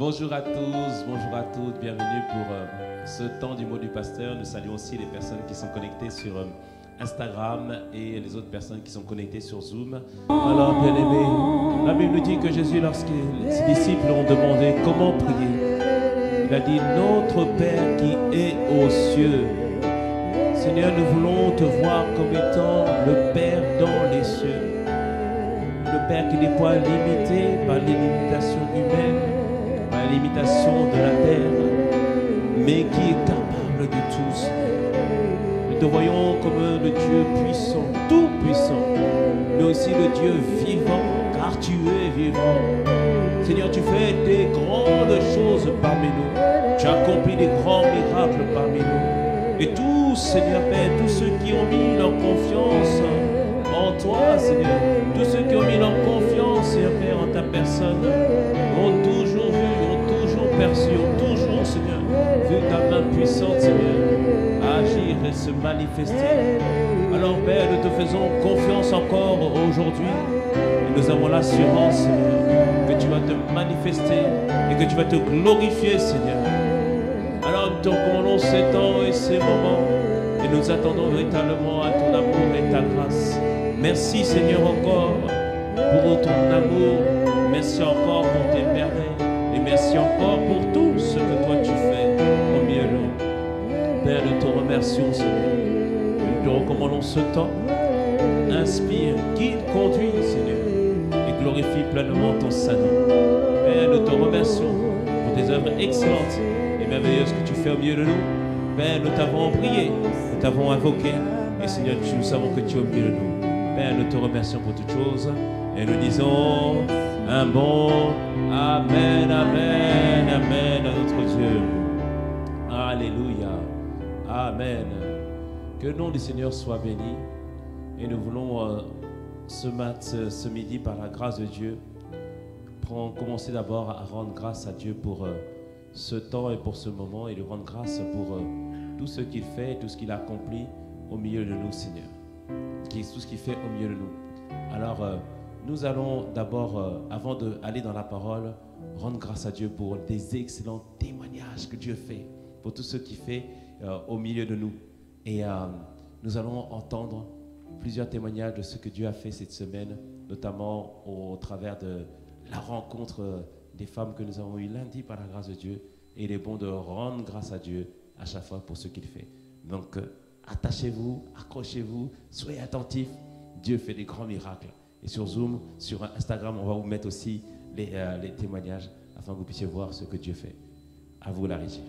Bonjour à tous, bonjour à toutes, bienvenue pour ce temps du mot du pasteur. Nous saluons aussi les personnes qui sont connectées sur Instagram et les autres personnes qui sont connectées sur Zoom. Alors, bien-aimés, la Bible nous dit que Jésus, lorsque ses disciples ont demandé comment prier, il a dit « Notre Père qui est aux cieux ». Seigneur, nous voulons te voir comme étant le Père dans les cieux. Le Père qui n'est pas limité par les limitations humaines, par la limitation de la terre, mais qui est capable de tout. Nous te voyons comme le Dieu puissant, tout puissant, mais aussi le Dieu vivant, car tu es vivant. Seigneur, tu fais des grandes choses parmi nous. Tu accomplis des grands miracles parmi nous. Et tous, Seigneur Père, tous ceux qui ont mis leur confiance en toi, Seigneur, tous ceux qui ont mis leur confiance, Seigneur Père, en ta personne, ont toujours vu, ont toujours perçu, ont toujours, Seigneur, vu ta main puissante, Seigneur, agir et se manifester. Alors, Père, nous te faisons confiance encore aujourd'hui. Et nous avons l'assurance, Seigneur, que tu vas te manifester et que tu vas te glorifier, Seigneur. Alors, nous te recommandons ces temps et ces moments. Et nous attendons véritablement à ton amour et ta grâce. Merci, Seigneur, encore pour ton amour. Merci encore pour tes merveilles. Et merci encore pour tout ce que toi tu fais au milieu de nous. Père, nous te remercions, Seigneur. Nous te recommandons ce temps. Inspire, guide, conduit, Seigneur. Et glorifie pleinement ton Saint-Nom. Père, nous te remercions pour tes œuvres excellentes et merveilleuses que tu fais au milieu de nous. Père, nous t'avons prié, nous t'avons invoqué. Et Seigneur, nous savons que tu es au milieu de nous. Père, nous te remercions pour toutes choses. Et nous disons un bon Amen, Amen, Amen à notre Dieu. Alléluia. Amen. Que le nom du Seigneur soit béni. Et nous voulons ce midi, par la grâce de Dieu, commencer d'abord à rendre grâce à Dieu pour ce temps et pour ce moment, et lui rendre grâce pour tout ce qu'il fait et tout ce qu'il accomplit au milieu de nous, Seigneur. Tout ce qu'il fait au milieu de nous. Alors, nous allons d'abord, avant d'aller dans la parole, rendre grâce à Dieu pour des excellents témoignages que Dieu fait, pour tout ce qu'il fait au milieu de nous. Et nous allons entendre plusieurs témoignages de ce que Dieu a fait cette semaine, notamment au travers de la rencontre des femmes que nous avons eues lundi par la grâce de Dieu. Et il est bon de rendre grâce à Dieu à chaque fois pour ce qu'il fait. Donc, attachez-vous, accrochez-vous, soyez attentifs. Dieu fait des grands miracles. Et sur Zoom, sur Instagram, on va vous mettre aussi les témoignages afin que vous puissiez voir ce que Dieu fait. À vous la régie.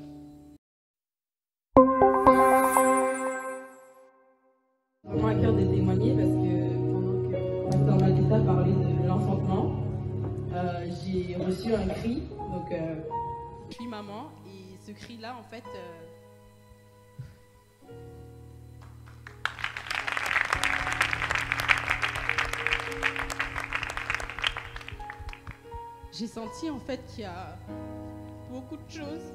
Vraiment à cœur de témoigner parce que pendant que Pasteur Matita parlait de l'enfantement, j'ai reçu un cri, donc je suis maman, et ce cri-là, en fait, j'ai senti en fait qu'il y a beaucoup de choses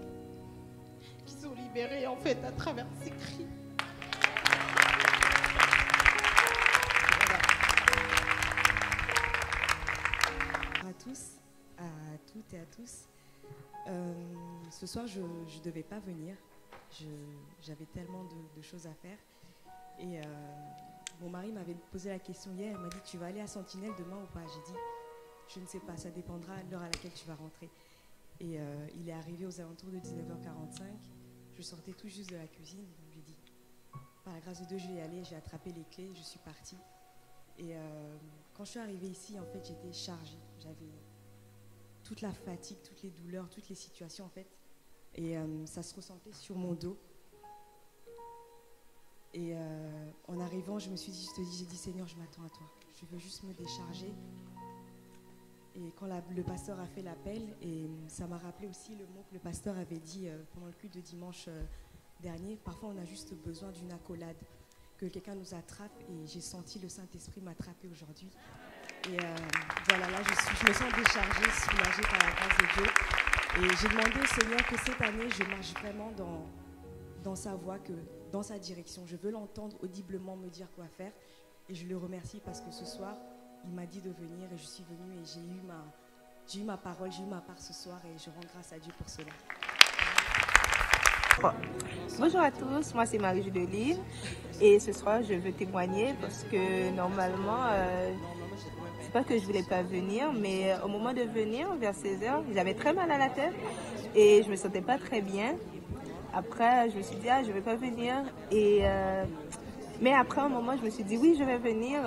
qui sont libérées en fait à travers ces cris. À tous, à toutes et à tous. Ce soir, je ne devais pas venir. J'avais tellement de choses à faire. Et mon mari m'avait posé la question hier. Il m'a dit, tu vas aller à Sentinelle demain ou pas? J'ai dit, je ne sais pas, ça dépendra de l'heure à laquelle tu vas rentrer. Et il est arrivé aux alentours de 19h45. Je sortais tout juste de la cuisine. Je lui ai dit, par la grâce de Dieu, je vais y aller. J'ai attrapé les clés, je suis partie. Et quand je suis arrivée ici, en fait, j'étais chargée. J'avais toute la fatigue, toutes les douleurs, toutes les situations, en fait. Et ça se ressentait sur mon dos. Et en arrivant, j'ai dit, Seigneur, je m'attends à toi. Je veux juste me décharger. Et quand le pasteur a fait l'appel, et ça m'a rappelé aussi le mot que le pasteur avait dit pendant le culte de dimanche dernier. Parfois, on a juste besoin d'une accolade, que quelqu'un nous attrape, et j'ai senti le Saint-Esprit m'attraper aujourd'hui. Et voilà, là, je me sens déchargée, soulagée par la grâce de Dieu. Et j'ai demandé au Seigneur que cette année, je marche vraiment dans sa voie, dans sa direction. Je veux l'entendre audiblement me dire quoi faire. Et je le remercie parce que ce soir, il m'a dit de venir et je suis venue et j'ai eu ma parole, j'ai eu ma part ce soir et je rends grâce à Dieu pour cela. Bonjour à tous, moi c'est Marie-Judeline et ce soir je veux témoigner parce que normalement, c'est pas que je voulais pas venir, mais au moment de venir, vers 16h, j'avais très mal à la tête et je me sentais pas très bien. Après, je me suis dit, je vais pas venir. Mais après un moment, je me suis dit, oui, je vais venir,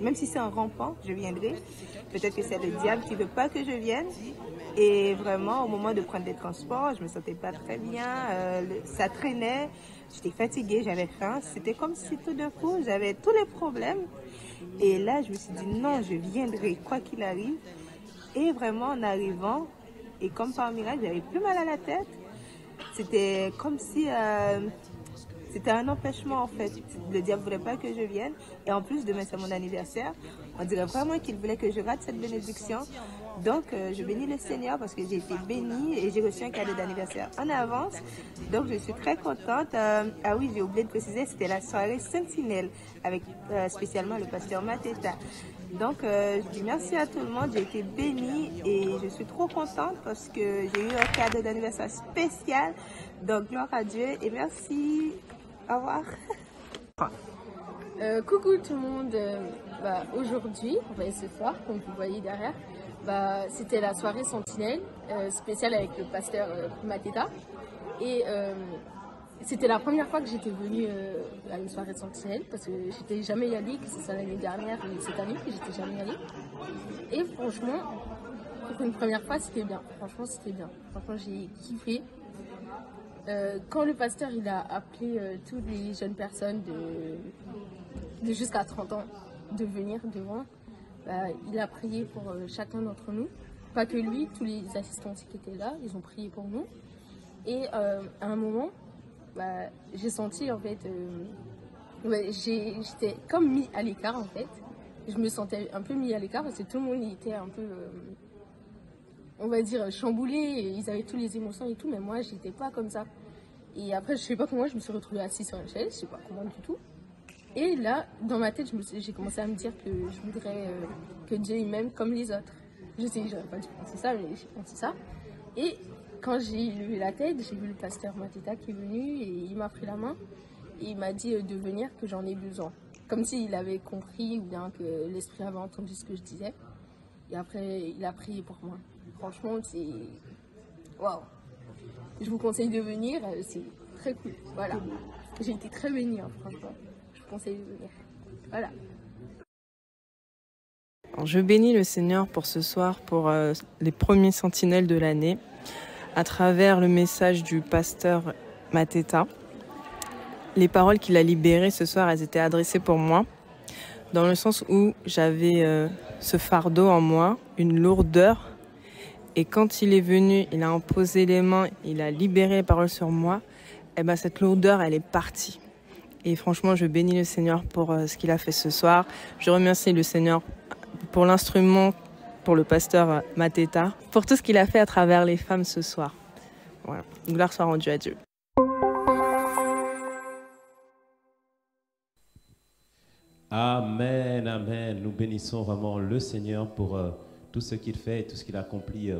même si c'est en rampant, je viendrai. Peut-être que c'est le diable qui veut pas que je vienne. Et vraiment, au moment de prendre des transports, je me sentais pas très bien, ça traînait, j'étais fatiguée, j'avais faim. C'était comme si tout d'un coup, j'avais tous les problèmes. Et là, je me suis dit, non, je viendrai, quoi qu'il arrive. Et vraiment, en arrivant, et comme par miracle, j'avais plus mal à la tête. C'était comme si c'était un empêchement en fait. Le diable ne voulait pas que je vienne. Et en plus, demain c'est mon anniversaire. On dirait vraiment qu'il voulait que je rate cette bénédiction. Donc, je bénis le Seigneur parce que j'ai été bénie et j'ai reçu un cadeau d'anniversaire en avance. Donc, je suis très contente. Ah oui, j'ai oublié de préciser, c'était la soirée Sentinelle avec spécialement le pasteur Mateta. Donc, je dis merci à tout le monde. J'ai été bénie et je suis trop contente parce que j'ai eu un cadeau d'anniversaire spécial. Donc, gloire à Dieu et merci. Au revoir. Coucou tout le monde. Aujourd'hui, ce soir, comme vous voyez derrière, c'était la soirée Sentinelle spéciale avec le pasteur Mateta. Et c'était la première fois que j'étais venue à une soirée Sentinelle parce que j'étais jamais y allée, que ce soit l'année dernière et cette année que j'étais jamais y allée. Et franchement, pour une première fois, c'était bien. Franchement, c'était bien. Franchement, j'ai kiffé. Quand le pasteur il a appelé toutes les jeunes personnes de jusqu'à 30 ans de venir devant, il a prié pour chacun d'entre nous. Pas que lui, tous les assistants qui étaient là, ils ont prié pour nous. Et à un moment, j'ai senti en fait, j'étais comme mis à l'écart en fait. Je me sentais un peu mis à l'écart parce que tout le monde était un peu, on va dire, chamboulé. Ils avaient toutes les émotions et tout, mais moi, j'étais pas comme ça. Et après, je sais pas comment je me suis retrouvée assise sur une chaise, je sais pas comment du tout. Et là, dans ma tête, j'ai commencé à me dire que je voudrais que Dieu m'aime comme les autres. Je sais que j'aurais pas dû penser ça, mais j'ai pensé ça. Et quand j'ai levé la tête, j'ai vu le pasteur Mateta qui est venu et il m'a pris la main et il m'a dit de venir, que j'en ai besoin. Comme s'il avait compris ou bien que l'esprit avait entendu ce que je disais. Et après, il a prié pour moi. Franchement, c'est... Waouh! Je vous conseille de venir, c'est très cool. Voilà. J'ai été très bénie, franchement. Je vous conseille de venir. Voilà. Alors, je bénis le Seigneur pour ce soir, pour les premiers sentinelles de l'année, à travers le message du pasteur Mateta. Les paroles qu'il a libérées ce soir, elles étaient adressées pour moi, dans le sens où j'avais ce fardeau en moi, une lourdeur. Et quand il est venu, il a imposé les mains, il a libéré les paroles sur moi, et cette lourdeur, elle est partie. Et franchement, je bénis le Seigneur pour ce qu'il a fait ce soir. Je remercie le Seigneur pour l'instrument, pour le pasteur Mateta, pour tout ce qu'il a fait à travers les femmes ce soir. Voilà. Gloire soit rendue à Dieu. Amen, amen. Nous bénissons vraiment le Seigneur pour tout ce qu'il fait et tout ce qu'il accomplit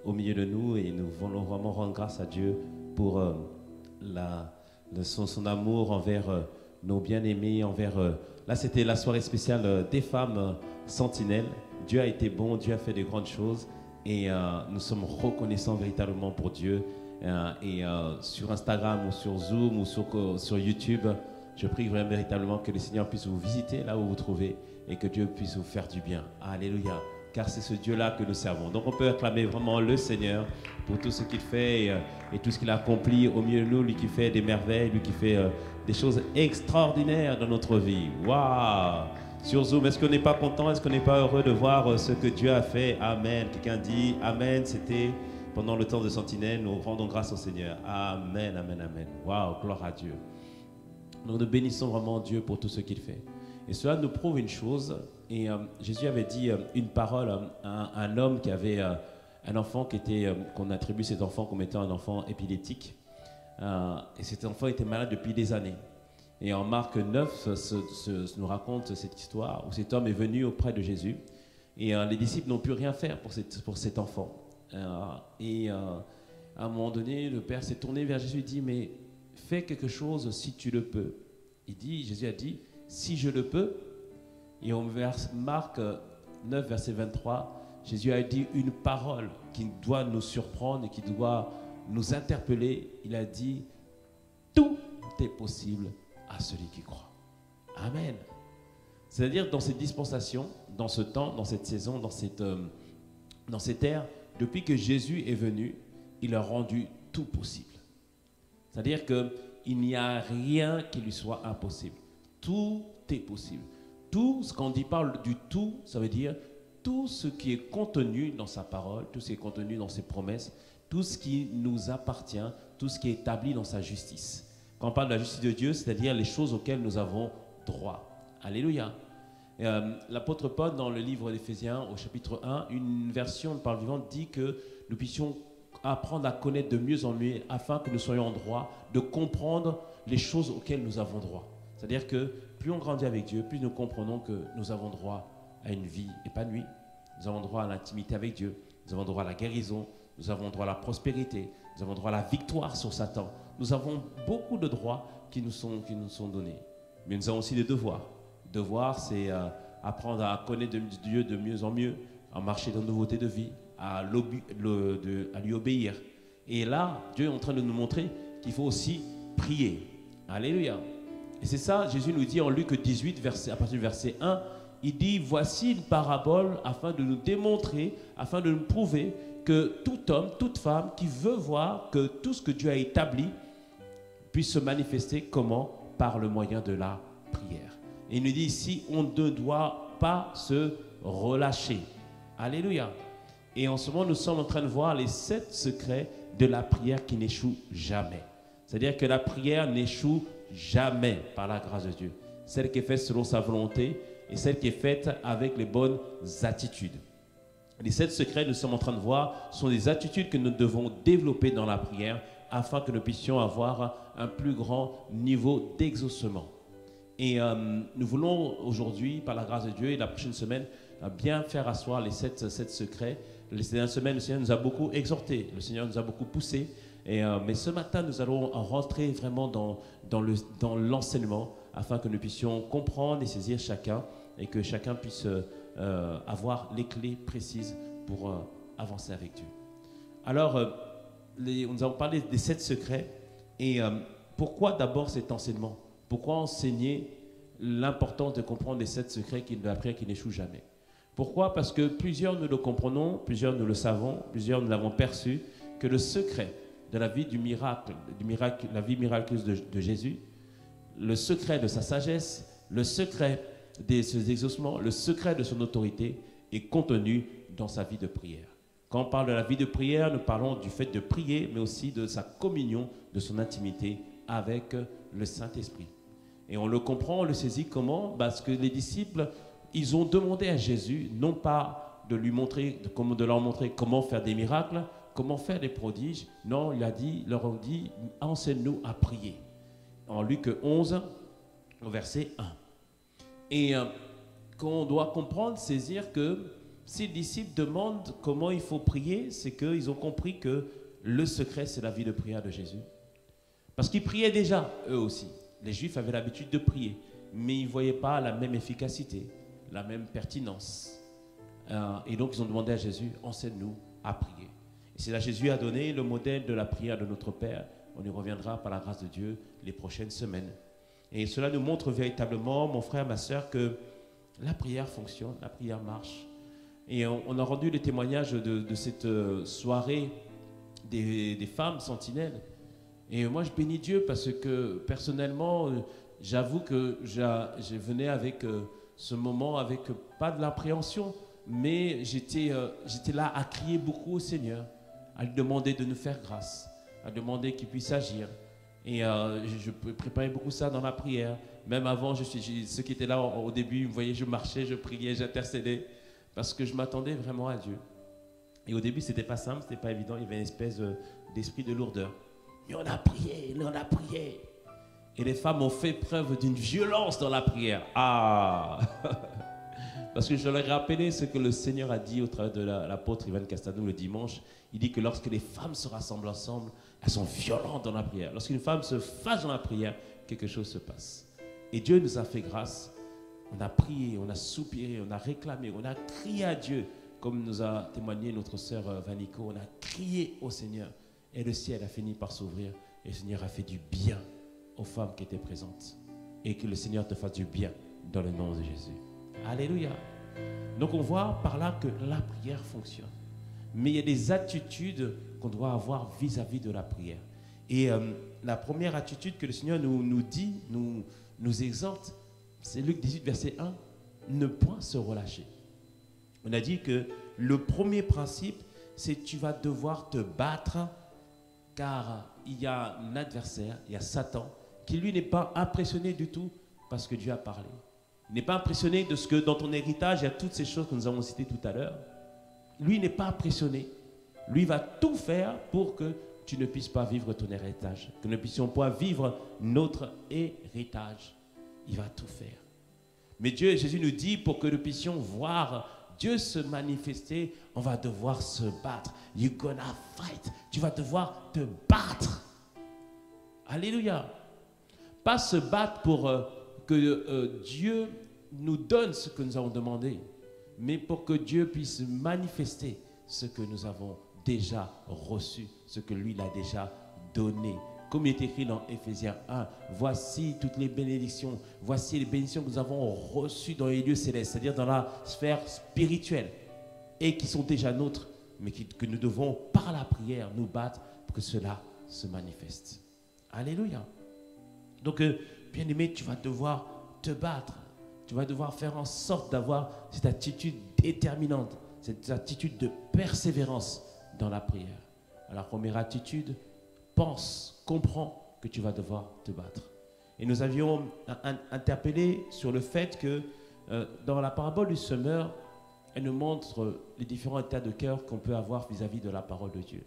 au milieu de nous. Et nous voulons vraiment rendre grâce à Dieu pour son amour envers nos bien-aimés, là, c'était la soirée spéciale des femmes sentinelles. Dieu a été bon, Dieu a fait de grandes choses et nous sommes reconnaissants véritablement pour Dieu. Sur Instagram ou sur Zoom ou sur YouTube, je prie vraiment véritablement que le Seigneur puisse vous visiter là où vous vous trouvez et que Dieu puisse vous faire du bien. Alléluia. Car c'est ce Dieu-là que nous servons. Donc on peut acclamer vraiment le Seigneur pour tout ce qu'il fait et tout ce qu'il a accompli au milieu de nous, lui qui fait des merveilles, lui qui fait des choses extraordinaires dans notre vie. Waouh! Sur Zoom, est-ce qu'on n'est pas content, est-ce qu'on n'est pas heureux de voir ce que Dieu a fait? Amen. Quelqu'un dit Amen, c'était pendant le temps de Sentinelle, nous rendons grâce au Seigneur. Amen, amen, amen. Waouh, gloire à Dieu. Donc nous bénissons vraiment Dieu pour tout ce qu'il fait. Et cela nous prouve une chose. Et Jésus avait dit une parole à un homme qui avait un enfant qu'on attribue cet enfant comme étant un enfant épileptique. Et cet enfant était malade depuis des années. Et en Marc 9, nous raconte cette histoire où cet homme est venu auprès de Jésus Et les disciples n'ont pu rien faire pour cet enfant. À un moment donné, le Père s'est tourné vers Jésus et dit, mais fais quelque chose si tu le peux. Jésus a dit, si je le peux. Et on Marc 9, verset 23, Jésus a dit une parole qui doit nous surprendre et qui doit nous interpeller. Il a dit, tout est possible à celui qui croit. Amen. C'est-à-dire dans cette dispensation, dans ce temps, dans cette saison, dans cette ère, depuis que Jésus est venu, il a rendu tout possible. C'est-à-dire qu'il n'y a rien qui lui soit impossible. Tout est possible. Tout, quand on parle du tout, ça veut dire tout ce qui est contenu dans sa parole, tout ce qui est contenu dans ses promesses, tout ce qui nous appartient, tout ce qui est établi dans sa justice. Quand on parle de la justice de Dieu, c'est-à-dire les choses auxquelles nous avons droit. Alléluia. L'apôtre Paul, dans le livre d'Éphésiens, au chapitre 1, une version de Parole vivante dit que nous puissions apprendre à connaître de mieux en mieux afin que nous soyons en droit de comprendre les choses auxquelles nous avons droit. C'est-à-dire que plus on grandit avec Dieu, plus nous comprenons que nous avons droit à une vie épanouie, nous avons droit à l'intimité avec Dieu, nous avons droit à la guérison, nous avons droit à la prospérité, nous avons droit à la victoire sur Satan. Nous avons beaucoup de droits qui nous sont donnés. Mais nous avons aussi des devoirs. Devoir, c'est apprendre à connaître Dieu de mieux en mieux, à marcher dans la nouveauté de vie, à lui obéir. Et là, Dieu est en train de nous montrer qu'il faut aussi prier. Alléluia. Et c'est ça, Jésus nous dit en Luc 18, à partir du verset 1, il dit, voici une parabole afin de nous démontrer, afin de nous prouver que tout homme, toute femme qui veut voir que tout ce que Dieu a établi puisse se manifester comment? Par le moyen de la prière. Et il nous dit ici, on ne doit pas se relâcher. Alléluia. Et en ce moment, nous sommes en train de voir les 7 secrets de la prière qui n'échouent jamais. C'est-à-dire que la prière n'échoue jamais par la grâce de Dieu. Celle qui est faite selon sa volonté et celle qui est faite avec les bonnes attitudes. Les 7 secrets que nous sommes en train de voir sont des attitudes que nous devons développer dans la prière afin que nous puissions avoir un plus grand niveau d'exaucement. Et nous voulons aujourd'hui, par la grâce de Dieu et la prochaine semaine, bien faire asseoir les 7 secrets. Les dernières semaines, le Seigneur nous a beaucoup exhortés, le Seigneur nous a beaucoup poussés. Mais ce matin, nous allons rentrer vraiment dans l'enseignement afin que nous puissions comprendre et saisir chacun et que chacun puisse avoir les clés précises pour avancer avec Dieu. Alors, nous avons parlé des 7 secrets. Et pourquoi d'abord cet enseignement? Pourquoi enseigner l'importance de comprendre les 7 secrets de la prière qui n'échouent jamais? Pourquoi? Parce que plusieurs nous le comprenons, plusieurs nous le savons, plusieurs nous l'avons perçu, que le secret de la vie la vie miraculeuse de Jésus, le secret de sa sagesse, le secret de ses exaucements, le secret de son autorité est contenu dans sa vie de prière. Quand on parle de la vie de prière, nous parlons du fait de prier, mais aussi de sa communion, de son intimité avec le Saint-Esprit. Et on le comprend, on le saisit comment? Parce que les disciples, ils ont demandé à Jésus, non pas de leur montrer comment faire des miracles, comment faire des prodiges. Non, il leur a dit, enseigne-nous à prier. En Luc 11, au verset 1. Et qu'on doit comprendre, saisir que si les disciples demandent comment il faut prier, c'est qu'ils ont compris que le secret, c'est la vie de prière de Jésus. Parce qu'ils priaient déjà, eux aussi. Les Juifs avaient l'habitude de prier, mais ils ne voyaient pas la même efficacité, la même pertinence. Et donc, ils ont demandé à Jésus, enseigne-nous à prier. Et c'est là que Jésus a donné le modèle de la prière de notre Père. On y reviendra par la grâce de Dieu les prochaines semaines. Et cela nous montre véritablement, mon frère, ma soeur, que la prière fonctionne, la prière marche. Et on a rendu le témoignage de cette soirée des femmes sentinelles. Et moi, je bénis Dieu parce que personnellement, j'avoue que je venais avec ce moment avec pas de l'appréhension, mais j'étais là à crier beaucoup au Seigneur, à lui demander de nous faire grâce, à demander qu'il puisse agir. Et je préparais beaucoup ça dans la prière. Même avant, ceux qui étaient là au début, vous voyez, je marchais, je priais, j'intercédais, parce que je m'attendais vraiment à Dieu. Et au début, c'était pas simple, c'était pas évident, il y avait une espèce d'esprit de lourdeur. Mais on a prié, on a prié. Et les femmes ont fait preuve d'une violence dans la prière. Ah Parce que je leur ai rappelé ce que le Seigneur a dit au travers de l'apôtre Ivan Castano le dimanche. Il dit que lorsque les femmes se rassemblent ensemble, elles sont violentes dans la prière. Lorsqu'une femme se fâche dans la prière, quelque chose se passe. Et Dieu nous a fait grâce. On a prié, on a soupiré, on a réclamé, on a crié à Dieu, comme nous a témoigné notre sœur Vanico. On a crié au Seigneur. Et le ciel a fini par s'ouvrir. Et le Seigneur a fait du bien aux femmes qui étaient présentes. Et que le Seigneur te fasse du bien dans le nom de Jésus. Alléluia. Donc on voit par là que la prière fonctionne. Mais il y a des attitudes qu'on doit avoir vis-à-vis de la prière. Et la première attitude que le Seigneur nous dit, nous exhorte, c'est Luc 18, verset 1, ne point se relâcher. On a dit que le premier principe, c'est que tu vas devoir te battre, car il y a un adversaire, il y a Satan, qui lui n'est pas impressionné du tout parce que Dieu a parlé. Il n'est pas impressionné de ce que dans ton héritage, il y a toutes ces choses que nous avons citées tout à l'heure. Lui n'est pas impressionné. Lui va tout faire pour que tu ne puisses pas vivre ton héritage, que nous ne puissions pas vivre notre héritage. Il va tout faire. Mais Dieu et Jésus nous dit, pour que nous puissions voir Dieu se manifester, on va devoir se battre. You're gonna fight. Tu vas devoir te battre. Alléluia. Pas se battre pour que Dieu nous donne ce que nous avons demandé, mais pour que Dieu puisse manifester ce que nous avons déjà reçu, ce que lui l'a déjà donné. Comme il est écrit dans Éphésiens 1, voici toutes les bénédictions, voici les bénédictions que nous avons reçues dans les lieux célestes, c'est-à-dire dans la sphère spirituelle, et qui sont déjà nôtres, mais que nous devons, par la prière, nous battre pour que cela se manifeste. Alléluia. Donc, bien-aimé, tu vas devoir te battre. Tu vas devoir faire en sorte d'avoir cette attitude déterminante, cette attitude de persévérance dans la prière. Alors, première attitude, pense, comprends que tu vas devoir te battre. Et nous avions interpellé sur le fait que dans la parabole du semeur, elle nous montre les différents états de cœur qu'on peut avoir vis-à-vis de la parole de Dieu.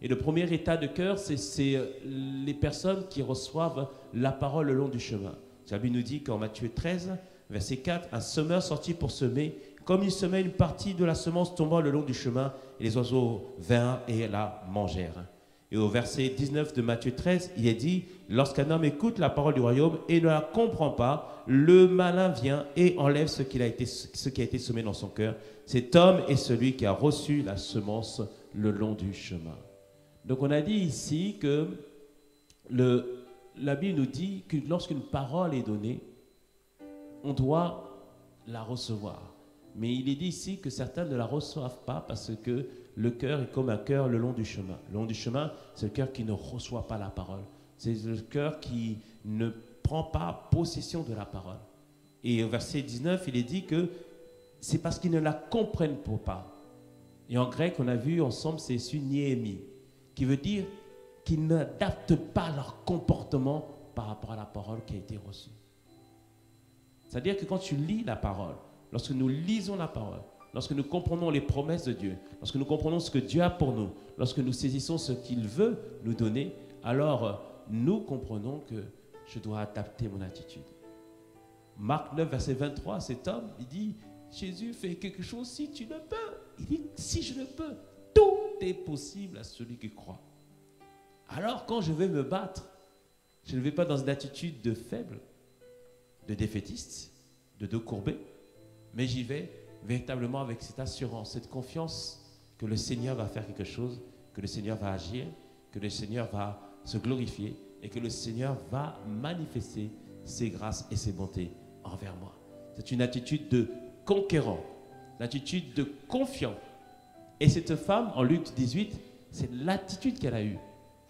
Et le premier état de cœur, c'est les personnes qui reçoivent la parole le long du chemin. La Bible nous dit qu'en Matthieu 13, verset 4, un semeur sortit pour semer. Comme il semait, une partie de la semence tomba le long du chemin, et les oiseaux vinrent et la mangèrent. Et au verset 19 de Matthieu 13, il est dit, lorsqu'un homme écoute la parole du royaume et ne la comprend pas, le malin vient et enlève ce qui a été semé dans son cœur. Cet homme est celui qui a reçu la semence le long du chemin. Donc on a dit ici que la Bible nous dit que lorsqu'une parole est donnée, on doit la recevoir. Mais il est dit ici que certains ne la reçoivent pas parce que le cœur est comme un cœur le long du chemin. Le long du chemin, c'est le cœur qui ne reçoit pas la parole. C'est le cœur qui ne prend pas possession de la parole. Et au verset 19, il est dit que c'est parce qu'ils ne la comprennent pas. Et en grec, on a vu ensemble, c'est synémi, qui veut dire qu'ils n'adaptent pas leur comportement par rapport à la parole qui a été reçue. C'est-à-dire que quand tu lis la parole, lorsque nous lisons la parole, lorsque nous comprenons les promesses de Dieu, lorsque nous comprenons ce que Dieu a pour nous, lorsque nous saisissons ce qu'il veut nous donner, alors nous comprenons que je dois adapter mon attitude. Marc 9, verset 23, cet homme, il dit, Jésus fait quelque chose si tu le peux. Il dit, si je le peux, tout est possible à celui qui croit. Alors quand je vais me battre, je ne vais pas dans une attitude de faible, de défaitiste, de dos courbé, mais j'y vais véritablement avec cette assurance, cette confiance que le Seigneur va faire quelque chose, que le Seigneur va agir, que le Seigneur va se glorifier et que le Seigneur va manifester ses grâces et ses bontés envers moi. C'est une attitude de conquérant, une attitude de confiant. Et cette femme, en Luc 18, c'est l'attitude qu'elle a eue.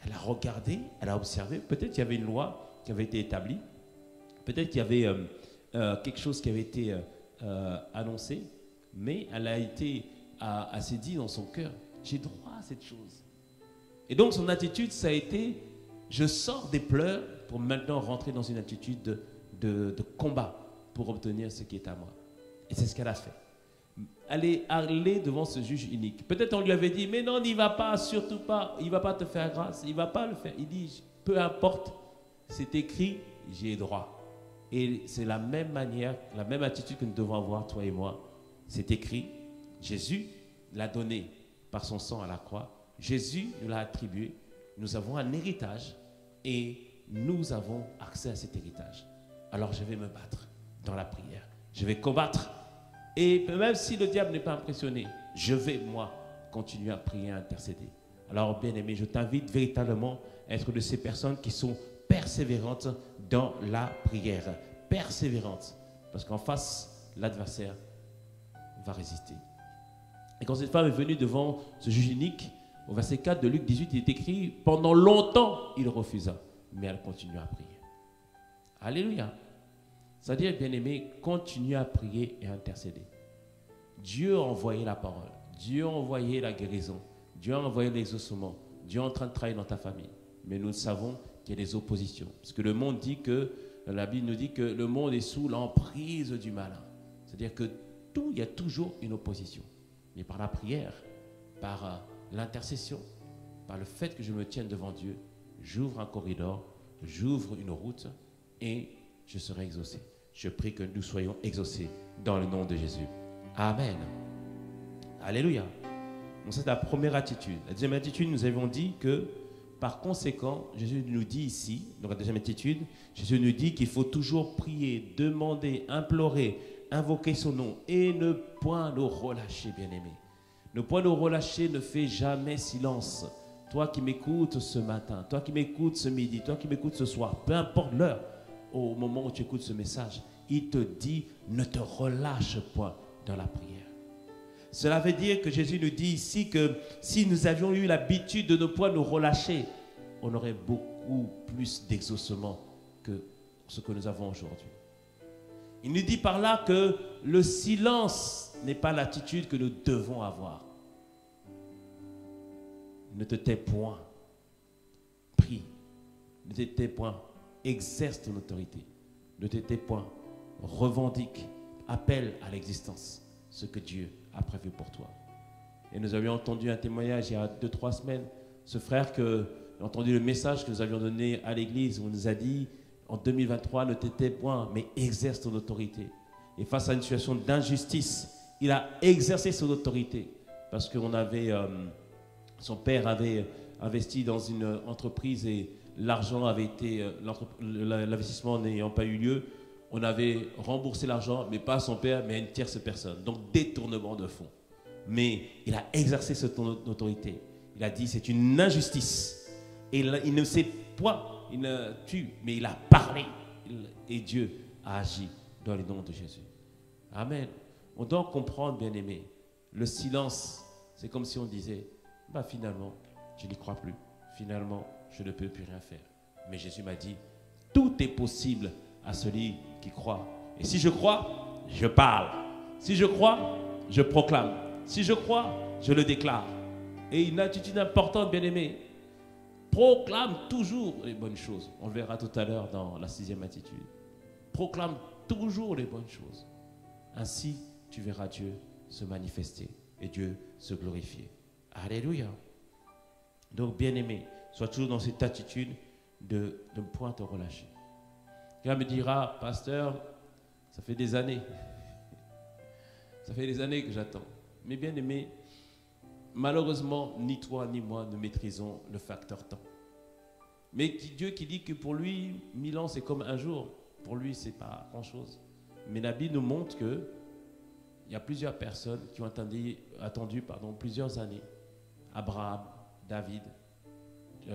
Elle a regardé, elle a observé. Peut-être qu'il y avait une loi qui avait été établie. Peut-être qu'il y avait quelque chose qui avait été annoncé. Mais elle a été assez dit dans son cœur, j'ai droit à cette chose. Et donc son attitude, ça a été, je sors des pleurs pour maintenant rentrer dans une attitude de combat pour obtenir ce qui est à moi. Et c'est ce qu'elle a fait. Elle est allée devant ce juge unique. Peut-être on lui avait dit, mais non, n'y va pas, surtout pas, il ne va pas te faire grâce, il ne va pas le faire. Il dit, peu importe, c'est écrit, j'ai droit. Et c'est la même manière, la même attitude que nous devons avoir, toi et moi. C'est écrit, Jésus l'a donné par son sang à la croix. Jésus nous l'a attribué. Nous avons un héritage et nous avons accès à cet héritage. Alors je vais me battre dans la prière. Je vais combattre. Et même si le diable n'est pas impressionné, je vais, moi, continuer à prier, à intercéder. Alors, bien-aimé, je t'invite véritablement à être de ces personnes qui sont persévérantes dans la prière. Persévérantes. Parce qu'en face, l'adversaire va résister. Et quand cette femme est venue devant ce juge unique, au verset 4 de Luc 18, il est écrit, pendant longtemps, il refusa, mais elle continua à prier. Alléluia. C'est-à-dire, bien-aimé, continue à prier et à intercéder. Dieu a envoyé la parole. Dieu a envoyé la guérison. Dieu a envoyé l'exaucement. Dieu est en train de travailler dans ta famille. Mais nous savons qu'il y a des oppositions. Parce que le monde dit que, la Bible nous dit que le monde est sous l'emprise du malin. C'est-à-dire que il y a toujours une opposition. Mais par la prière, par l'intercession, par le fait que je me tienne devant Dieu, j'ouvre un corridor, j'ouvre une route et je serai exaucé. Je prie que nous soyons exaucés dans le nom de Jésus. Amen. Alléluia. Donc c'est la première attitude. La deuxième attitude, nous avons dit que par conséquent, Jésus nous dit ici, dans la deuxième attitude, Jésus nous dit qu'il faut toujours prier, demander, implorer, invoquer son nom et ne point nous relâcher, bien-aimés. Ne point nous relâcher, ne fais jamais silence. Toi qui m'écoutes ce matin, toi qui m'écoutes ce midi, toi qui m'écoutes ce soir, peu importe l'heure, au moment où tu écoutes ce message, il te dit, ne te relâche point dans la prière. Cela veut dire que Jésus nous dit ici que si nous avions eu l'habitude de ne point nous relâcher, on aurait beaucoup plus d'exaucement que ce que nous avons aujourd'hui. Il nous dit par là que le silence n'est pas l'attitude que nous devons avoir. Ne te tais point. Prie. Ne te tais point. Exerce ton autorité. Ne te tais point. Revendique. Appelle à l'existence ce que Dieu a prévu pour toi. Et nous avions entendu un témoignage il y a 2-3 semaines. Ce frère que a entendu le message que nous avions donné à l'église où on nous a dit en 2023, ne te tais point, mais exerce ton autorité. Et face à une situation d'injustice, il a exercé son autorité parce que son père avait investi dans une entreprise et l'argent avait été, l'investissement n'ayant pas eu lieu, on avait remboursé l'argent, mais pas à son père, mais à une tierce personne. Donc détournement de fonds. Mais il a exercé cette autorité. Il a dit c'est une injustice. Et il ne sait point, il ne tue, mais il a parlé. Et Dieu a agi dans le nom de Jésus. Amen. On doit comprendre, bien-aimé, le silence, c'est comme si on disait, bah finalement, je n'y crois plus. Finalement, je ne peux plus rien faire. Mais Jésus m'a dit, tout est possible à celui qui croit. Et si je crois, je parle. Si je crois, je proclame. Si je crois, je le déclare. Et une attitude importante, bien-aimé, proclame toujours les bonnes choses. On le verra tout à l'heure dans la 6e attitude. Proclame toujours les bonnes choses. Ainsi, tu verras Dieu se manifester et Dieu se glorifier. Alléluia. Donc, bien-aimé, sois toujours dans cette attitude de ne point te relâcher. Quelqu'un me dira, pasteur, ça fait des années. Ça fait des années que j'attends. Mais bien aimé, malheureusement, ni toi ni moi ne maîtrisons le facteur temps. Mais Dieu qui dit que pour lui, 1000 ans c'est comme un jour. Pour lui, c'est pas grand-chose. Mais la Bible nous montre que il y a plusieurs personnes qui ont attendu plusieurs années. Abraham, David,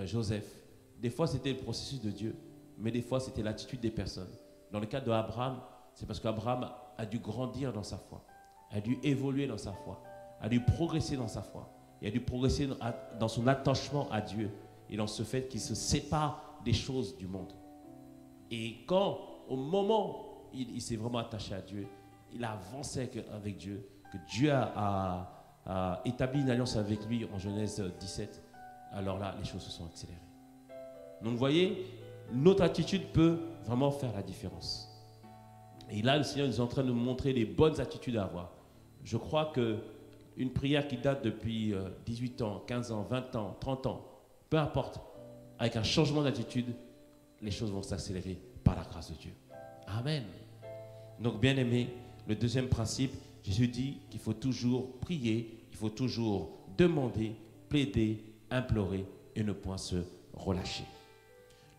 Joseph. Des fois, c'était le processus de Dieu. Mais des fois, c'était l'attitude des personnes. Dans le cas d'Abraham, c'est parce qu'Abraham a dû grandir dans sa foi, a dû évoluer dans sa foi, a dû progresser dans sa foi, et a dû progresser dans son attachement à Dieu et dans ce fait qu'il se sépare des choses du monde. Et quand, au moment où il s'est vraiment attaché à Dieu, il a avancé avec Dieu, que Dieu a établi une alliance avec lui en Genèse 17, alors là, les choses se sont accélérées. Donc, vous voyez, notre attitude peut vraiment faire la différence. Et là, le Seigneur nous est en train de nous montrer les bonnes attitudes à avoir. Je crois qu'une prière qui date depuis 18 ans, 15 ans, 20 ans, 30 ans, peu importe, avec un changement d'attitude, les choses vont s'accélérer par la grâce de Dieu. Amen. Donc, bien aimé, le deuxième principe, Jésus dit qu'il faut toujours prier, il faut toujours demander, plaider, implorer et ne point se relâcher.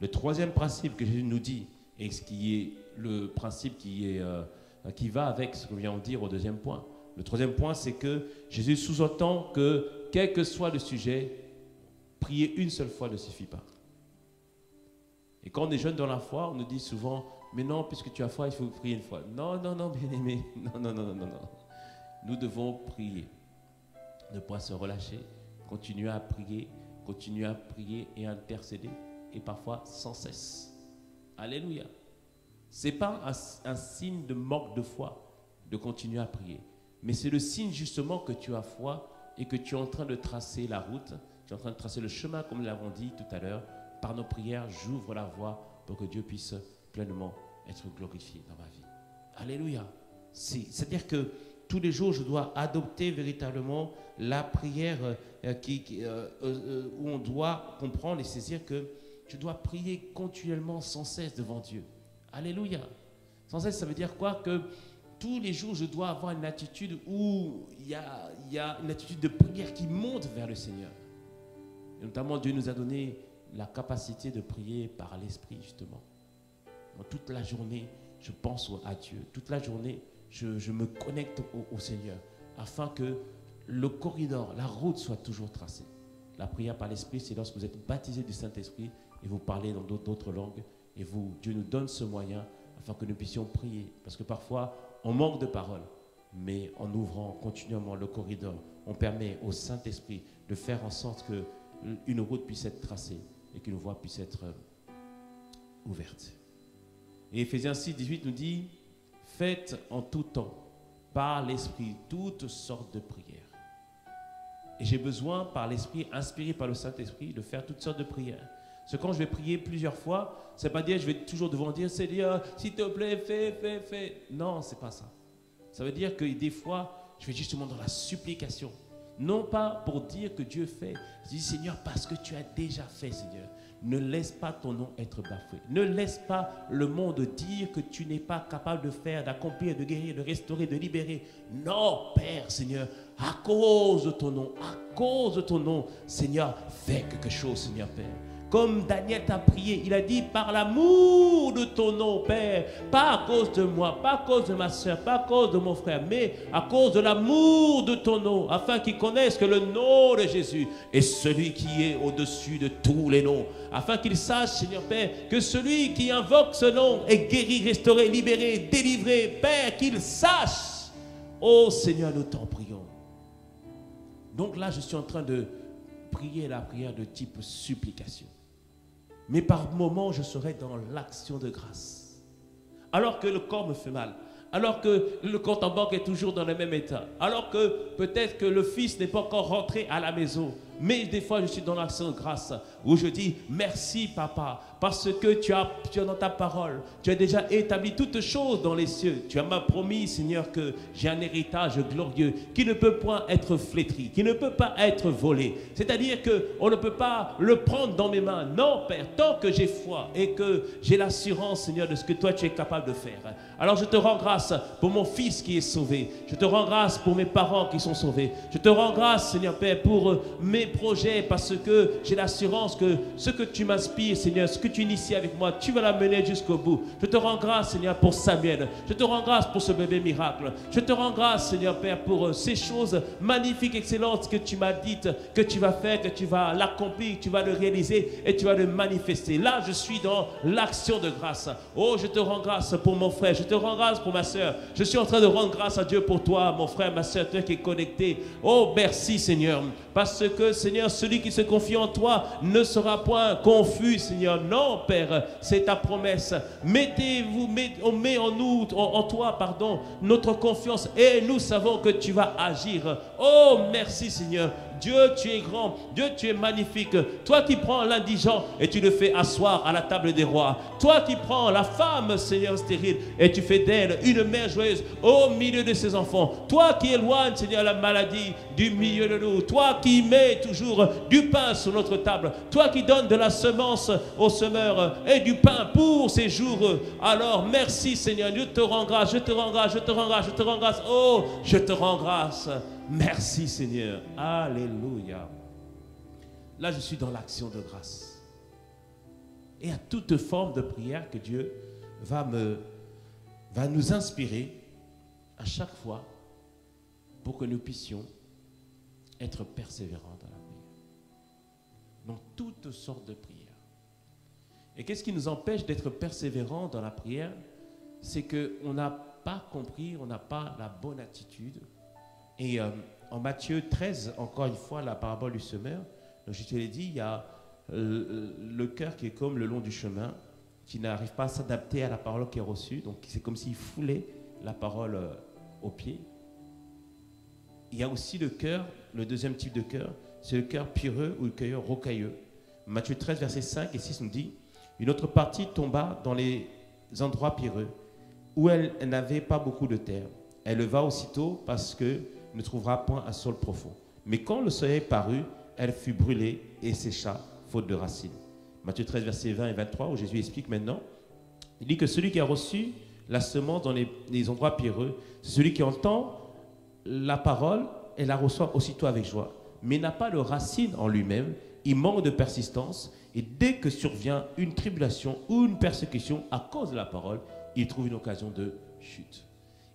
Le troisième principe que Jésus nous dit, et ce qui est le principe qui va avec ce que nous viens de dire au deuxième point. Le troisième point, c'est que Jésus sous-entend que, quel que soit le sujet, prier une seule fois ne suffit pas. Et quand on est jeune dans la foi, on nous dit souvent, mais non, puisque tu as foi, il faut prier une fois. Non, non, non, bien aimé, non. Nous devons prier, ne pas se relâcher, continuer à prier et intercéder, et parfois sans cesse. Alléluia. Ce n'est pas un signe de manque de foi de continuer à prier, mais c'est le signe justement que tu as foi et que tu es en train de tracer la route, tu es en train de tracer le chemin, comme nous l'avons dit tout à l'heure. Par nos prières, j'ouvre la voie pour que Dieu puisse pleinement être glorifié dans ma vie. Alléluia. C'est-à-dire que tous les jours, je dois adopter véritablement la prière où on doit comprendre et saisir que je dois prier continuellement, sans cesse devant Dieu. Alléluia. Sans cesse, ça veut dire quoi? Que tous les jours, je dois avoir une attitude où il y a une attitude de prière qui monte vers le Seigneur. Et notamment, Dieu nous a donné la capacité de prier par l'Esprit, justement. Donc, toute la journée, je pense à Dieu. Toute la journée, je me connecte au Seigneur, afin que le corridor, la route soit toujours tracée. La prière par l'Esprit, c'est lorsque vous êtes baptisé du Saint-Esprit et vous parlez dans d'autres langues. Et Dieu nous donne ce moyen afin que nous puissions prier. Parce que parfois, on manque de paroles. Mais en ouvrant continuellement le corridor, on permet au Saint-Esprit de faire en sorte qu'une route puisse être tracée et qu'une voie puisse être ouverte. Et Éphésiens 6, 18 nous dit, faites en tout temps, par l'Esprit, toutes sortes de prières. Et j'ai besoin, par l'Esprit, inspiré par le Saint-Esprit, de faire toutes sortes de prières. Parce que quand je vais prier plusieurs fois, c'est pas dire, je vais toujours devant dire, Seigneur, s'il te plaît, fais. Non, c'est pas ça. Ça veut dire que des fois, je vais justement dans la supplication. Non pas pour dire que Dieu fait. Je dis, Seigneur, parce que tu as déjà fait, Seigneur. Ne laisse pas ton nom être bafoué. Ne laisse pas le monde dire que tu n'es pas capable de faire, d'accomplir, de guérir, de restaurer, de libérer. Non, Père, Seigneur, à cause de ton nom, Seigneur, fais quelque chose, Seigneur, Père. Comme Daniel t'a prié, il a dit, par l'amour de ton nom, Père, pas à cause de moi, pas à cause de ma soeur, pas à cause de mon frère, mais à cause de l'amour de ton nom, afin qu'ils connaissent que le nom de Jésus est celui qui est au-dessus de tous les noms, afin qu'ils sachent, Seigneur Père, que celui qui invoque ce nom est guéri, restauré, libéré, délivré, Père, qu'ils sachent. Oh Seigneur, nous t'en prions. Donc là, je suis en train de prier la prière de type supplication. Mais par moments, je serai dans l'action de grâce. Alors que le corps me fait mal, alors que le compte en banque est toujours dans le même état, alors que peut-être que le fils n'est pas encore rentré à la maison, mais des fois je suis dans l'action de grâce, où je dis merci papa, parce que tu as dans ta parole, tu as déjà établi toutes choses dans les cieux. Tu m'as promis, Seigneur, que j'ai un héritage glorieux qui ne peut point être flétri, qui ne peut pas être volé. C'est-à-dire qu'on ne peut pas le prendre dans mes mains. Non, Père, tant que j'ai foi et que j'ai l'assurance, Seigneur, de ce que toi tu es capable de faire. Alors je te rends grâce pour mon fils qui est sauvé. Je te rends grâce pour mes parents qui sont sauvés. Je te rends grâce, Seigneur Père, pour mes projets, parce que j'ai l'assurance que ce que tu m'inspires, Seigneur, ce que tu inities avec moi, tu vas l'amener jusqu'au bout. Je te rends grâce, Seigneur, pour Samuel. Je te rends grâce pour ce bébé miracle. Je te rends grâce, Seigneur Père, pour ces choses magnifiques, excellentes que tu m'as dites, que tu vas faire, que tu vas l'accomplir, que tu vas le réaliser et tu vas le manifester. Là, je suis dans l'action de grâce. Oh, je te rends grâce pour mon frère. Je te rends grâce pour ma soeur. Je suis en train de rendre grâce à Dieu pour toi, mon frère, ma soeur, toi qui es connecté. Oh, merci, Seigneur. Parce que, Seigneur, celui qui se confie en toi ne sera point confus, Seigneur. Non, Père, c'est ta promesse. On met en nous, en toi, pardon, notre confiance et nous savons que tu vas agir. Oh, merci, Seigneur. Dieu, tu es grand. Dieu, tu es magnifique. Toi qui prends l'indigent et tu le fais asseoir à la table des rois. Toi qui prends la femme, Seigneur, stérile et tu fais d'elle une mère joyeuse au milieu de ses enfants. Toi qui éloignes, Seigneur, la maladie du milieu de nous. Toi qui mets toujours du pain sur notre table. Toi qui donnes de la semence aux semeurs et du pain pour ces jours. Alors, merci, Seigneur. Je te rends grâce, je te rends grâce, je te rends grâce, je te rends grâce. Oh, je te rends grâce. Merci, Seigneur. Alléluia. Là, je suis dans l'action de grâce. Et à toute forme de prière que Dieu va nous inspirer à chaque fois pour que nous puissions être persévérants dans la prière. Dans toutes sortes de prières. Et qu'est-ce qui nous empêche d'être persévérants dans la prière? C'est qu'on n'a pas compris, on n'a pas la bonne attitude. Et en Matthieu 13, encore une fois, la parabole du semeur, donc je te l'ai dit, il y a le cœur qui est comme le long du chemin, qui n'arrive pas à s'adapter à la parole qui est reçue. Donc c'est comme s'il foulait la parole au pied. Il y a aussi le cœur, le deuxième type de cœur, c'est le cœur pierreux ou le cœur rocailleux. Matthieu 13, versets 5 et 6 nous dit, une autre partie tomba dans les endroits pierreux, où elle n'avait pas beaucoup de terre. Elle leva aussitôt parce que ne trouvera point un sol profond. Mais quand le soleil parut, elle fut brûlée et sécha, faute de racines. Matthieu 13, versets 20 et 23, où Jésus explique maintenant, il dit que celui qui a reçu la semence dans les endroits pierreux, c'est celui qui entend la parole et la reçoit aussitôt avec joie, mais n'a pas de racine en lui-même, il manque de persistance, et dès que survient une tribulation ou une persécution à cause de la parole, il trouve une occasion de chute.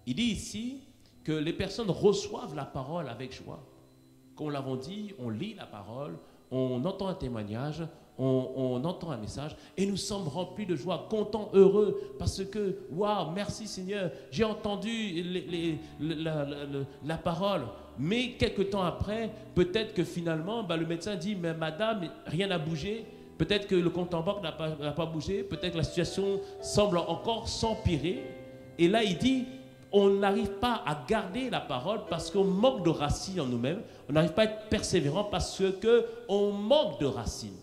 Il dit ici que les personnes reçoivent la parole avec joie. Comme l'avons dit, on lit la parole, on entend un témoignage, on entend un message et nous sommes remplis de joie, contents, heureux parce que, waouh, merci Seigneur, j'ai entendu la parole. Mais quelques temps après, peut-être que finalement, le médecin dit, mais madame, rien n'a bougé. Peut-être que le compte en banque n'a pas bougé. Peut-être que la situation semble encore s'empirer. Et là, il dit, on n'arrive pas à garder la parole parce qu'on manque de racines en nous-mêmes. On n'arrive pas à être persévérant parce qu'on manque de racines.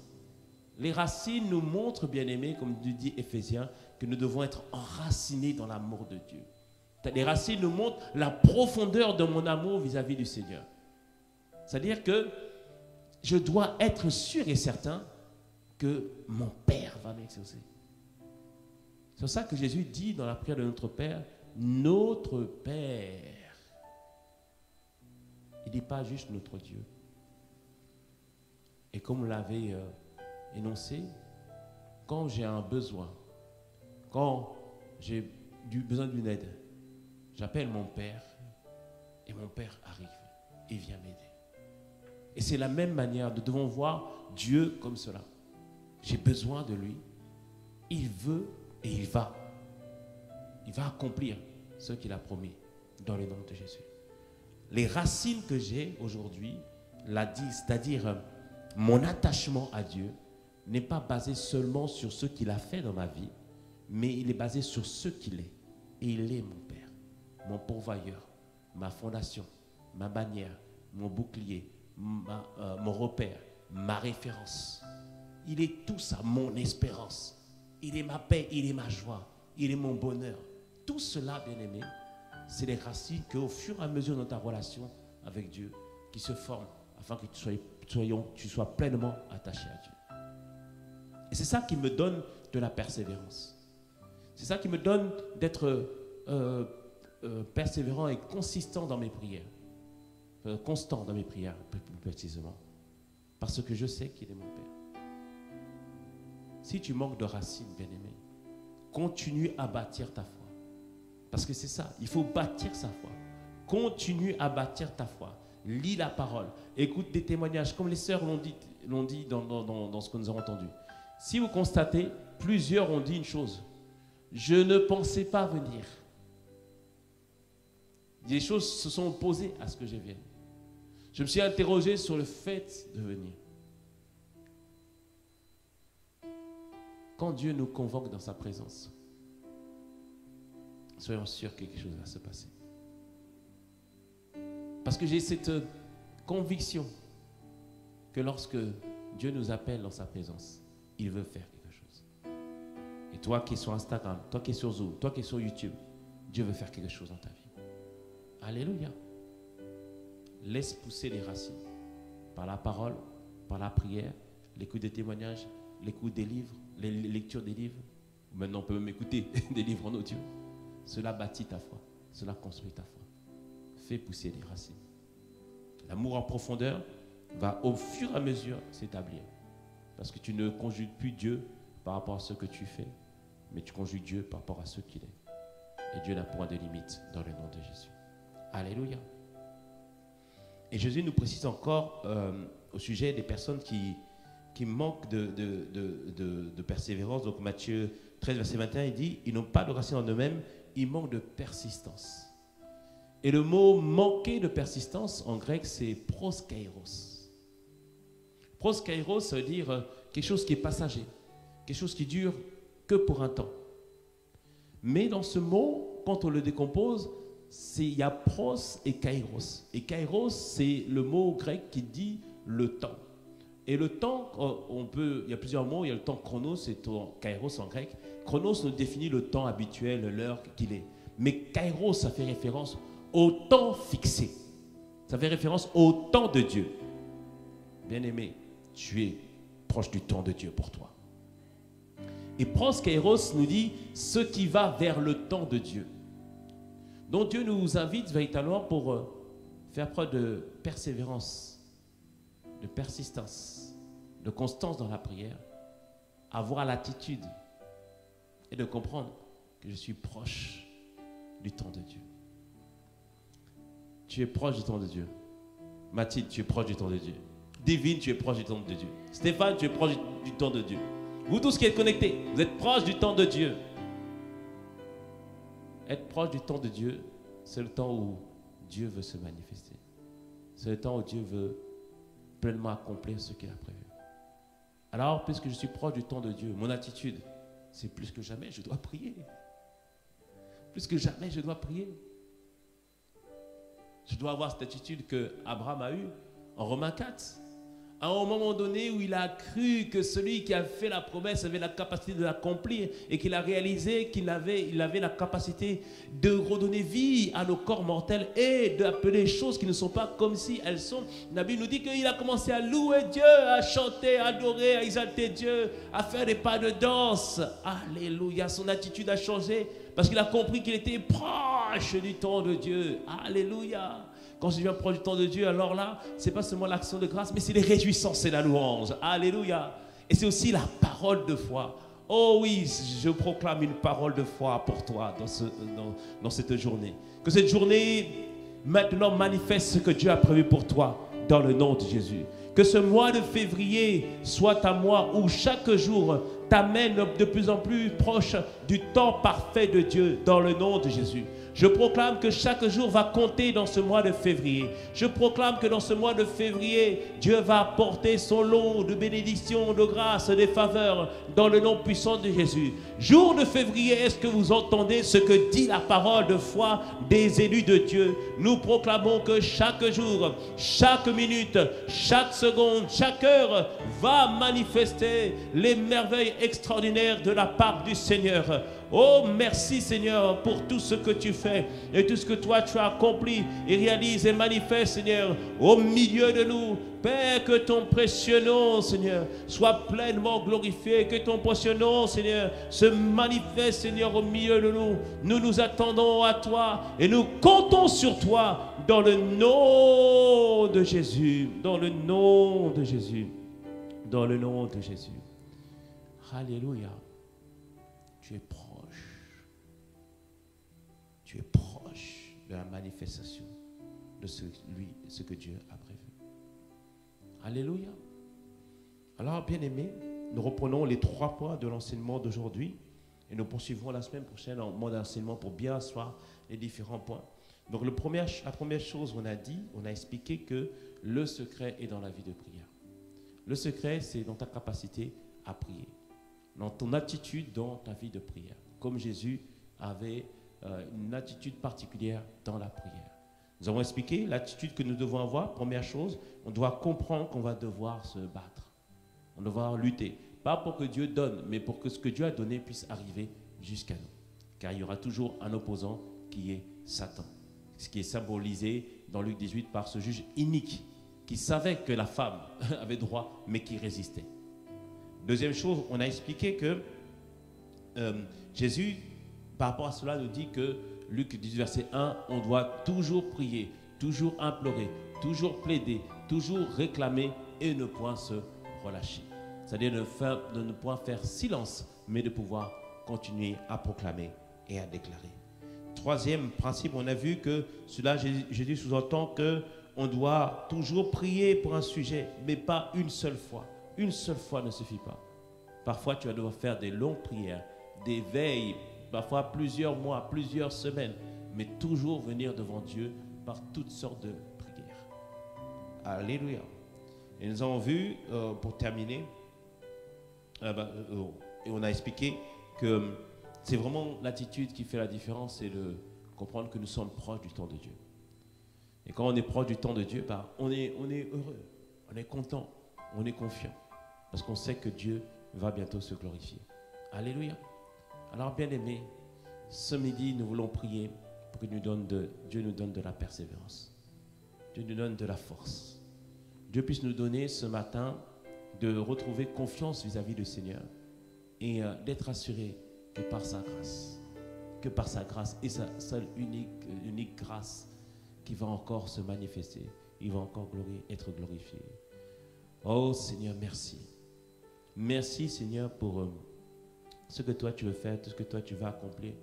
Les racines nous montrent, bien-aimés, comme dit Éphésiens, que nous devons être enracinés dans l'amour de Dieu. Les racines nous montrent la profondeur de mon amour vis-à-vis du Seigneur. C'est-à-dire que je dois être sûr et certain que mon Père va m'exaucer. C'est pour ça que Jésus dit dans la prière de notre Père, notre Père. Il ne dit pas juste notre Dieu. Et comme on l'avait énoncé, quand j'ai un besoin, quand j'ai besoin d'une aide, j'appelle mon Père et mon Père arrive et vient m'aider. Et c'est la même manière, nous devons voir Dieu comme cela. J'ai besoin de lui, il veut et il va. Il va accomplir ce qu'il a promis dans le nom de Jésus. Les racines que j'ai aujourd'hui, c'est-à-dire mon attachement à Dieu, n'est pas basé seulement sur ce qu'il a fait dans ma vie, mais il est basé sur ce qu'il est. Et il est mon Père, mon pourvoyeur, ma fondation, ma bannière, mon bouclier, mon repère, ma référence. Il est tout ça, mon espérance. Il est ma paix, il est ma joie, il est mon bonheur. Tout cela, bien-aimé, c'est les racines qu'au fur et à mesure de ta relation avec Dieu, qui se forment afin que tu sois pleinement attaché à Dieu. Et c'est ça qui me donne de la persévérance. C'est ça qui me donne d'être persévérant et consistant dans mes prières. Constant dans mes prières, plus précisément. Parce que je sais qu'il est mon Père. Si tu manques de racines, bien-aimé, continue à bâtir ta foi. Parce que c'est ça, il faut bâtir sa foi. Continue à bâtir ta foi. Lis la parole. Écoute des témoignages, comme les sœurs l'ont dit dans ce que nous avons entendu. Si vous constatez, plusieurs ont dit une chose. Je ne pensais pas venir. Des choses se sont opposées à ce que je vienne. Je me suis interrogé sur le fait de venir. Quand Dieu nous convoque dans sa présence, soyons sûrs que quelque chose va se passer. Parce que j'ai cette conviction que lorsque Dieu nous appelle dans sa présence, il veut faire quelque chose. Et toi qui es sur Instagram, toi qui es sur Zoom, toi qui es sur YouTube, Dieu veut faire quelque chose dans ta vie. Alléluia. Laisse pousser les racines par la parole, par la prière, l'écoute des témoignages, l'écoute des livres, les lectures des livres. Maintenant, on peut même écouter des livres en audio. Cela bâtit ta foi. Cela construit ta foi. Fais pousser les racines. L'amour en profondeur va au fur et à mesure s'établir. Parce que tu ne conjugues plus Dieu par rapport à ce que tu fais, mais tu conjugues Dieu par rapport à ce qu'il est. Et Dieu n'a point de limite dans le nom de Jésus. Alléluia. Et Jésus nous précise encore au sujet des personnes qui manquent de persévérance. Donc Matthieu 13, verset 21, il dit, ils n'ont pas de racine en eux-mêmes, ils manquent de persistance. Et le mot manquer de persistance en grec, c'est proskairos. Proskairos, ça veut dire quelque chose qui est passager, quelque chose qui dure que pour un temps. Mais dans ce mot, quand on le décompose, il y a pros et kairos. Et kairos, c'est le mot grec qui dit le temps. Et le temps, il y a plusieurs mots, il y a le temps chronos et kairos en grec. Chronos nous définit le temps habituel, l'heure qu'il est. Mais kairos, ça fait référence au temps fixé. Ça fait référence au temps de Dieu. Bien-aimé, tu es proche du temps de Dieu pour toi. Et proskairos nous dit ce qui va vers le temps de Dieu. Donc Dieu nous invite véritablement pour faire preuve de persévérance, de persistance, de constance dans la prière, avoir l'attitude et de comprendre que je suis proche du temps de Dieu. Tu es proche du temps de Dieu. Mathilde, tu es proche du temps de Dieu. Divine, tu es proche du temps de Dieu. Stéphane, tu es proche du temps de Dieu. Vous tous qui êtes connectés, vous êtes proches du temps de Dieu. Être proche du temps de Dieu, c'est le temps où Dieu veut se manifester. C'est le temps où Dieu veut pleinement accomplir ce qu'il a prévu. Alors, puisque je suis proche du temps de Dieu, mon attitude, c'est plus que jamais, je dois prier. Plus que jamais, je dois prier. Je dois avoir cette attitude que Abraham a eue en Romains 4. À un moment donné où il a cru que celui qui a fait la promesse avait la capacité de l'accomplir et qu'il a réalisé qu'il avait la capacité de redonner vie à nos corps mortels et d'appeler les choses qui ne sont pas comme si elles sont. La Bible nous dit qu'il a commencé à louer Dieu, à chanter, à adorer, à exalter Dieu, à faire des pas de danse. Alléluia, son attitude a changé parce qu'il a compris qu'il était proche du temps de Dieu. Alléluia. Quand je viens proche du temps de Dieu, alors là, ce n'est pas seulement l'action de grâce, mais c'est les réjouissances et la louange. Alléluia. Et c'est aussi la parole de foi. Oh oui, je proclame une parole de foi pour toi dans cette journée. Que cette journée, maintenant, manifeste ce que Dieu a prévu pour toi dans le nom de Jésus. Que ce mois de février soit un mois où chaque jour t'amène de plus en plus proche du temps parfait de Dieu dans le nom de Jésus. Je proclame que chaque jour va compter dans ce mois de février. Je proclame que dans ce mois de février, Dieu va apporter son lot de bénédictions, de grâces, de faveurs dans le nom puissant de Jésus. Jour de février, est-ce que vous entendez ce que dit la parole de foi des élus de Dieu? Nous proclamons que chaque jour, chaque minute, chaque seconde, chaque heure va manifester les merveilles extraordinaires de la part du Seigneur. Oh, merci Seigneur pour tout ce que tu fais et tout ce que toi tu as accompli et réalise et manifeste, Seigneur, au milieu de nous. Père, que ton précieux nom, Seigneur, soit pleinement glorifié, que ton précieux nom, Seigneur, se manifeste, Seigneur, au milieu de nous. Nous nous attendons à toi et nous comptons sur toi dans le nom de Jésus, dans le nom de Jésus, dans le nom de Jésus. Alléluia. Tu es proche. Tu es proche de la manifestation de ce que Dieu a prévu. Alléluia. Alors, bien-aimés, nous reprenons les 3 points de l'enseignement d'aujourd'hui et nous poursuivrons la semaine prochaine en mode enseignement pour bien asseoir les différents points. Donc, la première chose, on a expliqué que le secret est dans la vie de prière. Le secret, c'est dans ta capacité à prier, dans ton attitude dans ta vie de prière. Comme Jésus avait une attitude particulière dans la prière. Nous avons expliqué l'attitude que nous devons avoir. Première chose, on doit comprendre qu'on va devoir se battre. On va devoir lutter. Pas pour que Dieu donne, mais pour que ce que Dieu a donné puisse arriver jusqu'à nous. Car il y aura toujours un opposant qui est Satan. Ce qui est symbolisé dans Luc 18 par ce juge inique qui savait que la femme avait droit, mais qui résistait. Deuxième chose, on a expliqué que Jésus, par rapport à cela, nous dit que Luc 18, verset 1, on doit toujours prier, toujours implorer, toujours plaider, toujours réclamer et ne point se relâcher. C'est-à-dire de ne point faire silence, mais de pouvoir continuer à proclamer et à déclarer. Troisième principe, on a vu que cela, Jésus sous-entend qu'on doit toujours prier pour un sujet, mais pas une seule fois. Une seule fois ne suffit pas. Parfois, tu vas devoir faire des longues prières, des veilles, parfois plusieurs mois, plusieurs semaines, mais toujours venir devant Dieu par toutes sortes de prières. Alléluia. Et nous avons vu, pour terminer, et on a expliqué que c'est vraiment l'attitude qui fait la différence, c'est de comprendre que nous sommes proches du temps de Dieu. Et quand on est proche du temps de Dieu, on est heureux, on est content, on est confiant, parce qu'on sait que Dieu va bientôt se glorifier. Alléluia. Alors, bien-aimés, ce midi, nous voulons prier pour que Dieu nous donne de la persévérance. Dieu nous donne de la force. Dieu puisse nous donner ce matin de retrouver confiance vis-à-vis du Seigneur et d'être assuré que par sa grâce et sa seule unique grâce qui va encore se manifester, il va encore être glorifié. Oh Seigneur, merci. Merci Seigneur pour ce que toi tu veux faire, tout ce que toi tu vas accomplir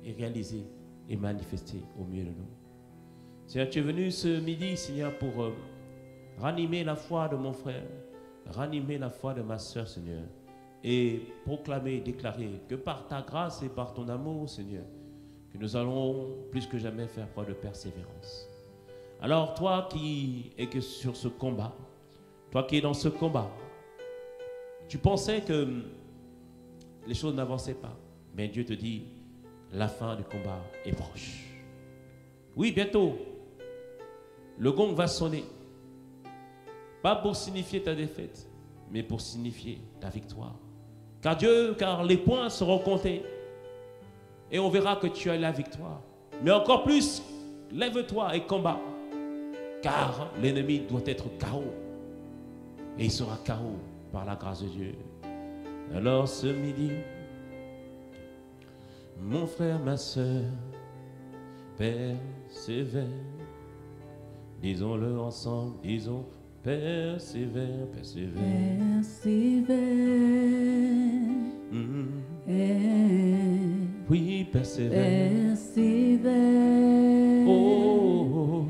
et réaliser et manifester au milieu de nous. Seigneur, tu es venu ce midi, Seigneur, pour ranimer la foi de mon frère, ranimer la foi de ma soeur, Seigneur, et proclamer, déclarer que par ta grâce et par ton amour, Seigneur, que nous allons plus que jamais faire preuve de persévérance. Alors, toi qui es que sur ce combat, toi qui es dans ce combat, tu pensais que les choses n'avançaient pas, mais Dieu te dit, la fin du combat est proche. Oui, bientôt, le gong va sonner. Pas pour signifier ta défaite, mais pour signifier ta victoire. Car les points seront comptés. Et on verra que tu as la victoire. Mais encore plus, lève-toi et combat. Car l'ennemi doit être KO. Et il sera KO par la grâce de Dieu. Alors ce midi, mon frère, ma soeur, persévère. Disons-le ensemble, disons, persévère, persévère. Persévère. Oui, persévère. Persévère. Oh,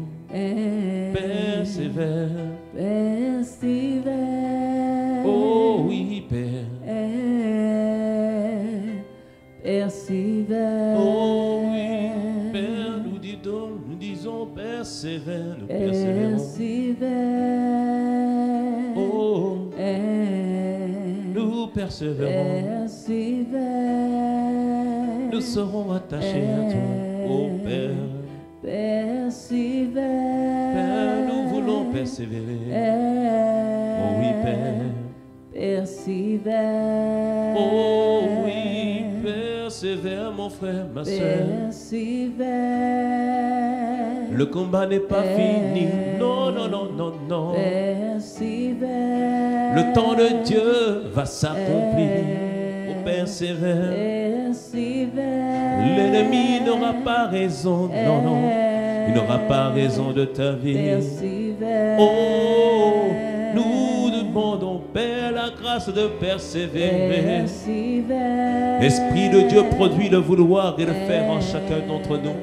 persévère. Persévère. Oh, oui, Père. Persévère. Oh, oui, Père, nous disons, persévère, nous persévérons. Persévère. Oh, nous persévérons. Persévère. Nous serons attachés à toi, oh Père. Persévère. Père, nous voulons persévérer. Oh oui, Père. Persévère. Oh oui, persévère, mon frère, ma soeur. Persévère. Le combat n'est pas fini. Non, non, non, non, non. Persévère. Le temps de Dieu va s'accomplir. Oh, persévère. Persévère. L'ennemi n'aura pas raison. Non, non. Il n'aura pas raison de ta vie. Persévère. Oh, nous demandons, Père, la grâce de persévérer. Persévère. Esprit de Dieu, produit le vouloir et le faire en chacun d'entre nous.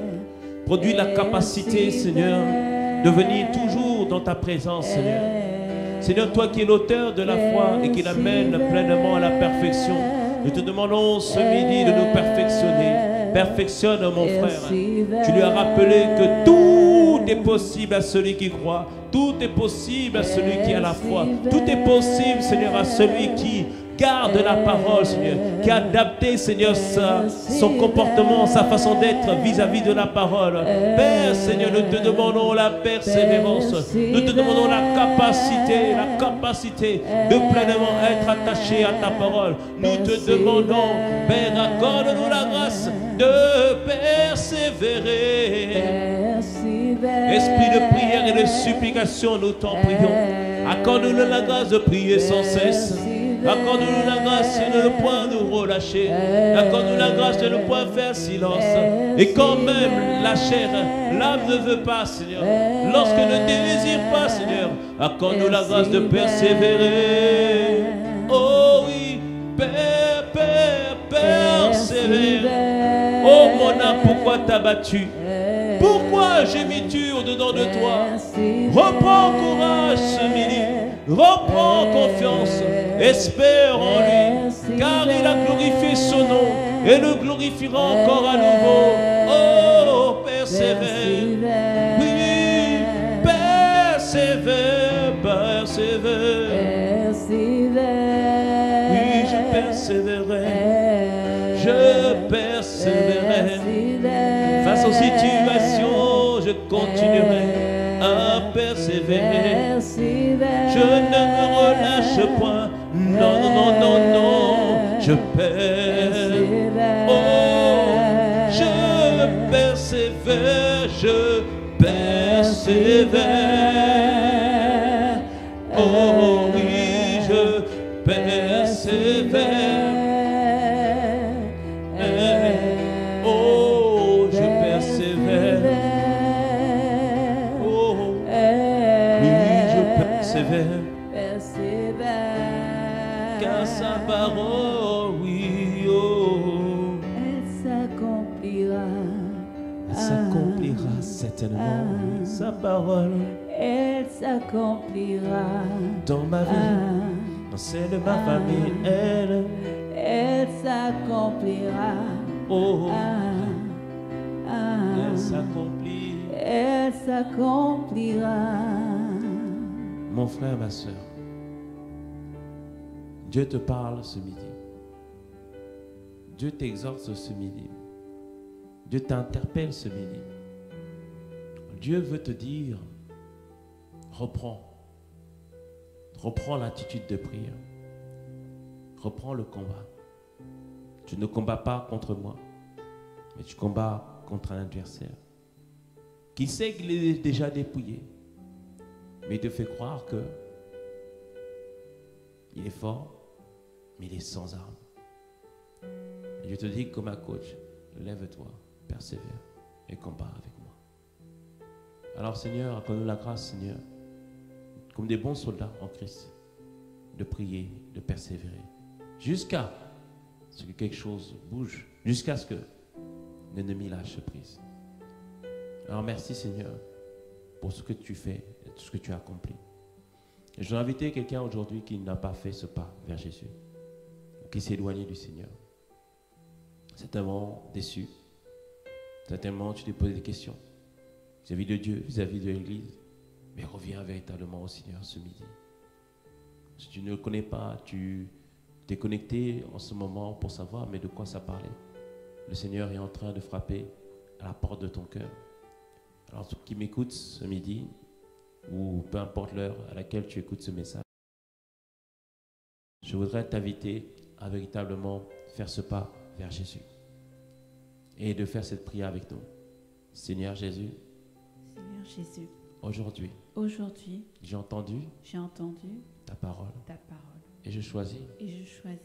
Produit la capacité, Seigneur, de venir toujours dans ta présence, Seigneur. Seigneur, toi qui es l'auteur de la foi et qui l'amène pleinement à la perfection, nous te demandons ce midi de nous perfectionner. Perfectionne mon frère. Tu lui as rappelé que tout est possible à celui qui croit. Tout est possible à celui qui a la foi. Tout est possible, Seigneur, à celui qui garde la parole, Seigneur, qui a adapté, Seigneur, son comportement, sa façon d'être vis-à-vis de la parole. Père, Seigneur, nous te demandons la persévérance, nous te demandons la capacité de pleinement être attaché à ta parole. Nous te demandons, Père, accorde-nous la grâce de persévérer. Esprit de prière et de supplication, nous t'en prions. Accorde-nous la grâce de prier sans cesse. Accorde-nous la grâce de ne point nous relâcher. Accorde-nous la grâce de ne point faire silence. Et quand même la chair, l'âme ne veut pas, Seigneur. Lorsque ne désire pas, Seigneur, accorde-nous la grâce de persévérer. Oh oui, persévère. Oh mon âme, pourquoi t'as battu? Pourquoi gémis-tu au-dedans de toi? Reprends courage ce midi. Reprends confiance. Espère en lui. Car il a glorifié son nom. Et le glorifiera encore à nouveau. Oh, persévère. Oui, persévère, persévère. Oui, je persévérerai. Je persévérerai. Face aux situations, je continuerai à persévérer. Je ne me relâche point. Non, non, non, non, non. Je persévère. Oh, je persévère. Je persévère. Oh oui, je persévère. Car sa parole, oui, oh, elle s'accomplira. Elle s'accomplira certainement, oui, sa parole. Elle s'accomplira Dans ma vie, dans celle de ma famille, elle s'accomplira. Oh, elle s'accomplit. Elle s'accomplira. Mon frère, ma soeur, Dieu te parle ce midi. Dieu t'exhorte ce midi. Dieu t'interpelle ce midi. Dieu veut te dire, reprends l'attitude de prière. Reprends le combat. Tu ne combats pas contre moi, mais tu combats contre un adversaire qui sait qu'il est déjà dépouillé, mais il te fait croire que il est fort, mais il est sans armes. Et je te dis comme un coach, lève-toi, persévère et combat avec moi. Alors Seigneur, accorde-nous la grâce, Seigneur, comme des bons soldats en Christ, de prier, de persévérer, jusqu'à ce que quelque chose bouge, jusqu'à ce que l'ennemi lâche prise. Alors merci Seigneur pour ce que tu fais et tout ce que tu as accompli. Et je vais inviter quelqu'un aujourd'hui qui n'a pas fait ce pas vers Jésus, ou qui s'est éloigné du Seigneur. Certainement déçu, certainement tu t'es posé des questions vis-à-vis de Dieu, vis-à-vis de l'Église, mais reviens véritablement au Seigneur ce midi. Si tu ne le connais pas, tu t'es connecté en ce moment pour savoir mais de quoi ça parlait. Le Seigneur est en train de frapper à la porte de ton cœur. Alors, ceux qui m'écoutent ce midi, ou peu importe l'heure à laquelle tu écoutes ce message, je voudrais t'inviter à véritablement faire ce pas vers Jésus et de faire cette prière avec nous. Seigneur Jésus, aujourd'hui, j'ai entendu ta parole et je choisis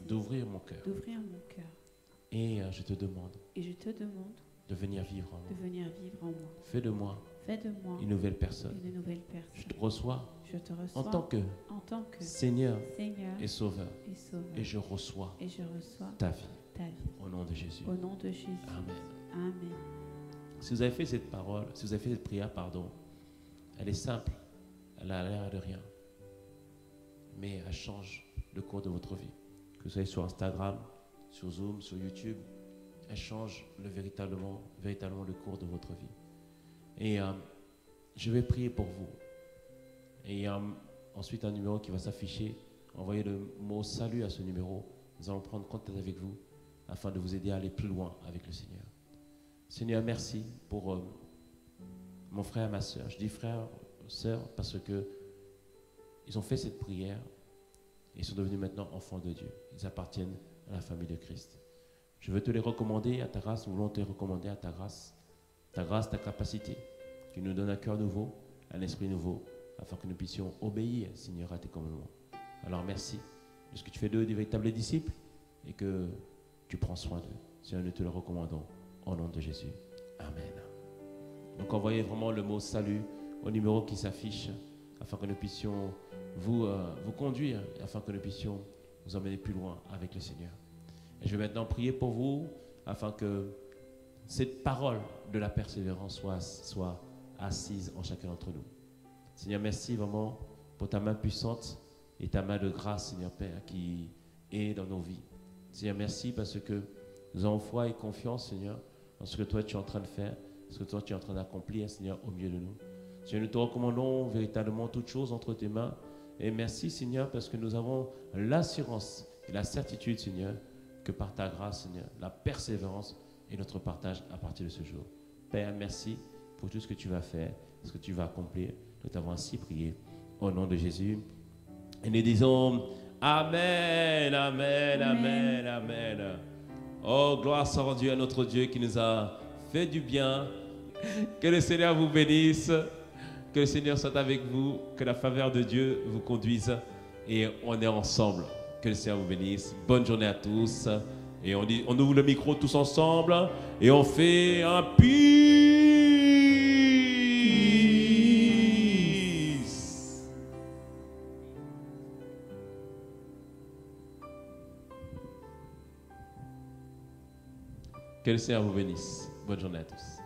d'ouvrir mon cœur. Et je te demande de venir vivre en moi. Fais de moi une nouvelle personne. Je te reçois en tant que Seigneur et Sauveur. Et je reçois ta vie. Au nom de Jésus. Amen. Si vous avez fait cette parole, si vous avez fait cette prière, pardon, elle est simple, elle a l'air de rien, mais elle change le cours de votre vie. Que vous soyez sur Instagram, sur Zoom, sur YouTube, elle change véritablement le cours de votre vie. Et je vais prier pour vous. Et ensuite un numéro qui va s'afficher envoyez le mot salut à ce numéro. Nous allons prendre contact avec vous afin de vous aider à aller plus loin avec le Seigneur. Seigneur, merci pour mon frère et ma soeur. Je dis frère, sœur, parce que ils ont fait cette prière et ils sont devenus maintenant enfants de Dieu. Ils appartiennent à la famille de Christ. Je veux te les recommander à ta grâce. Nous voulons te recommander à ta grâce, ta capacité. Tu nous donnes un cœur nouveau, un esprit nouveau, afin que nous puissions obéir, Seigneur, à tes commandements. Alors merci de ce que tu fais d'eux des véritables disciples et que tu prends soin d'eux. Seigneur, nous te le recommandons au nom de Jésus. Amen. Donc envoyez vraiment le mot salut au numéro qui s'affiche afin que nous puissions vous conduire, afin que nous puissions vous emmener plus loin avec le Seigneur. Et je vais maintenant prier pour vous afin que cette parole de la persévérance soit assise en chacun d'entre nous. Seigneur, merci vraiment pour ta main puissante et ta main de grâce, Seigneur Père, qui est dans nos vies. Seigneur, merci parce que nous avons foi et confiance, Seigneur, dans ce que toi tu es en train de faire, ce que toi tu es en train d'accomplir, Seigneur, au milieu de nous. Seigneur, nous te recommandons véritablement toutes choses entre tes mains. Et merci, Seigneur, parce que nous avons l'assurance et la certitude, Seigneur, que par ta grâce, Seigneur, la persévérance est notre partage à partir de ce jour. Père, merci pour tout ce que tu vas faire, ce que tu vas accomplir. Nous t'avons ainsi prié au nom de Jésus. Et nous disons Amen, Amen, Amen, Amen. Oh, gloire soit rendue à notre Dieu qui nous a fait du bien. Que le Seigneur vous bénisse. Que le Seigneur soit avec vous. Que la faveur de Dieu vous conduise. Et on est ensemble. Que le Seigneur vous bénisse. Bonne journée à tous. Et on ouvre le micro tous ensemble. Et on fait un peace. Que le Seigneur vous bénisse. Bonne journée à tous.